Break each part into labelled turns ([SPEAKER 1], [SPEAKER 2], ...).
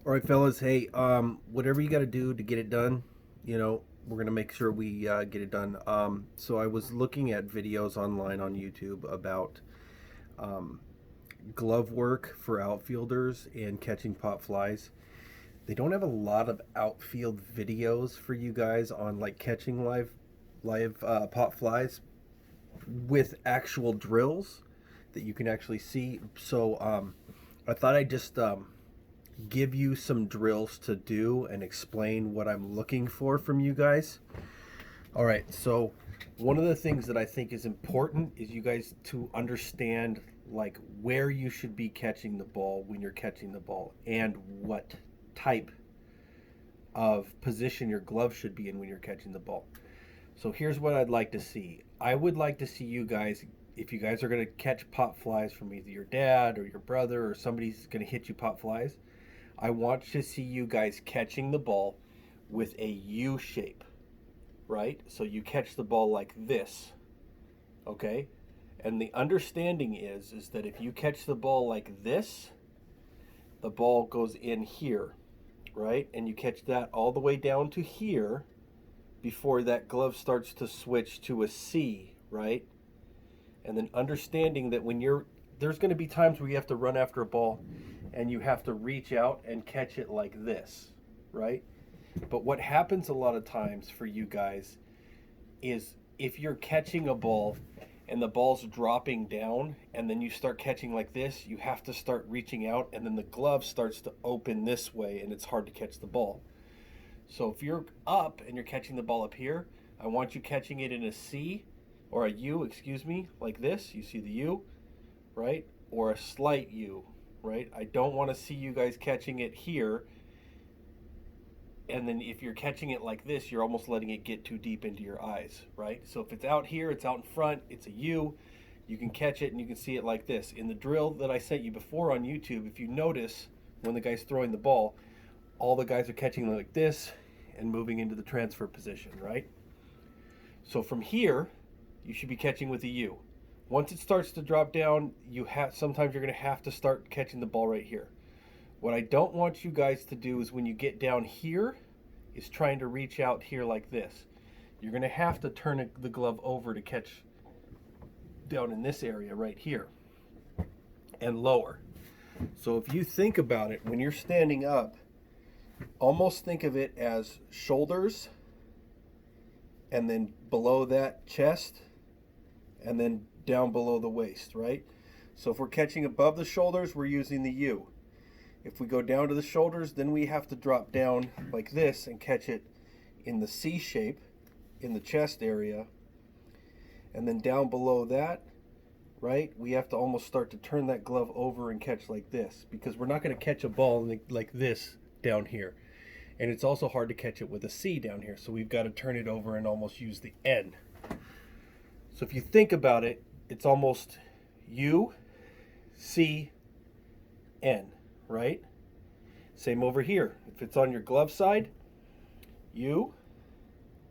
[SPEAKER 1] All right, fellas. Hey, whatever you got to do to get it done, we're gonna make sure we get it done. So I was looking at videos online on YouTube about um, glove work for outfielders and catching pop flies. They don't have a lot of outfield videos for you guys on like catching live pop flies with actual drills that you can actually see. So I thought I'd just give you some drills to do and explain what I'm looking for from you guys. All right, so one of the things that I think is important is you guys to understand like where you should be catching the ball when you're catching the ball and what type of position your glove should be in when you're catching the ball. So here's what I'd like to see. I would like to see you guys, if you guys are going to catch pop flies from either your dad or your brother or somebody's going to hit you pop flies, I want to see you guys catching the ball with a U shape, right? So you catch the ball like this, okay? And the understanding is that if you catch the ball like this, the ball goes in here, right? And you catch that all the way down to here before that glove starts to switch to a C, right? And then understanding that there's going to be times where you have to run after a ball and you have to reach out and catch it like this, right? But what happens a lot of times for you guys is if you're catching a ball and the ball's dropping down and then you start catching like this, you have to start reaching out and then the glove starts to open this way and it's hard to catch the ball. So if you're up and you're catching the ball up here, I want you catching it in a C or a U, excuse me, like this. You see the U, right? Or a slight U, right? I don't want to see you guys catching it here. And then if you're catching it like this, you're almost letting it get too deep into your eyes, right? So if it's out here, it's out in front, it's a U, you can catch it and you can see it like this. In the drill that I sent you before on YouTube, if you notice when the guy's throwing the ball, all the guys are catching like this and moving into the transfer position, right? So from here, you should be catching with a U. Once it starts to drop down, sometimes you're going to have to start catching the ball right here. What I don't want you guys to do is when you get down here, is trying to reach out here like this. You're going to have to turn the glove over to catch down in this area right here and lower. So if you think about it, when you're standing up, almost think of it as shoulders and then below that chest and then down below the waist, right? So if we're catching above the shoulders, we're using the U. If we go down to the shoulders, then we have to drop down like this and catch it in the C shape in the chest area. And then down below that, right, we have to almost start to turn that glove over and catch like this because we're not going to catch a ball like this down here. And it's also hard to catch it with a C down here. So we've got to turn it over and almost use the N. So if you think about it, it's almost U, C, N, right? Same over here. If it's on your glove side, U,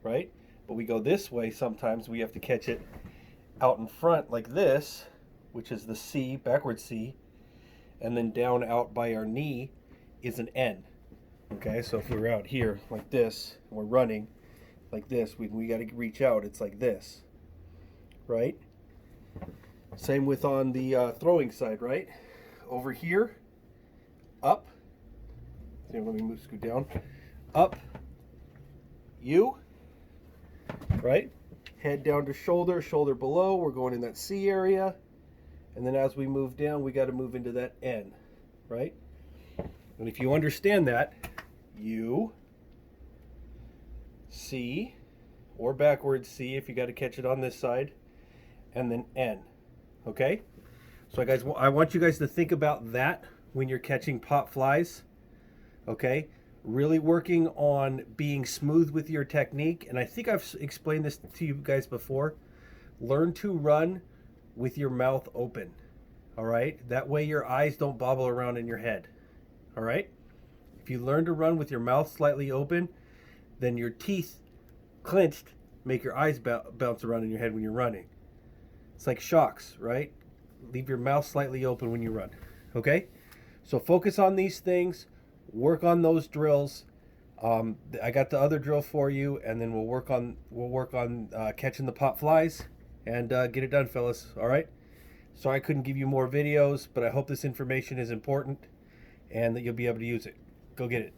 [SPEAKER 1] right? But we go this way sometimes, we have to catch it out in front like this, which is the C, backward C, and then down out by our knee is an N. Okay, so if we're out here like this, and we're running like this, we got to reach out, it's like this, right? Same with on the throwing side, right? Over here, up, let me scoot down, up, U, right? Head down to shoulder, shoulder below, we're going in that C area, and then as we move down, we got to move into that N, right? And if you understand that, U, C, or backwards C if you got to catch it on this side, and then N, okay? So guys, I want you guys to think about that when you're catching pop flies, okay? Really working on being smooth with your technique, and I think I've explained this to you guys before. Learn to run with your mouth open, all right? That way your eyes don't bobble around in your head, all right? If you learn to run with your mouth slightly open, then your teeth clenched make your eyes bounce around in your head when you're running. It's like shocks, right? Leave your mouth slightly open when you run, okay? So focus on these things. Work on those drills. I got the other drill for you, and then we'll work on catching the pot flies and get it done, fellas. All right. Sorry I couldn't give you more videos, but I hope this information is important and that you'll be able to use it. Go get it.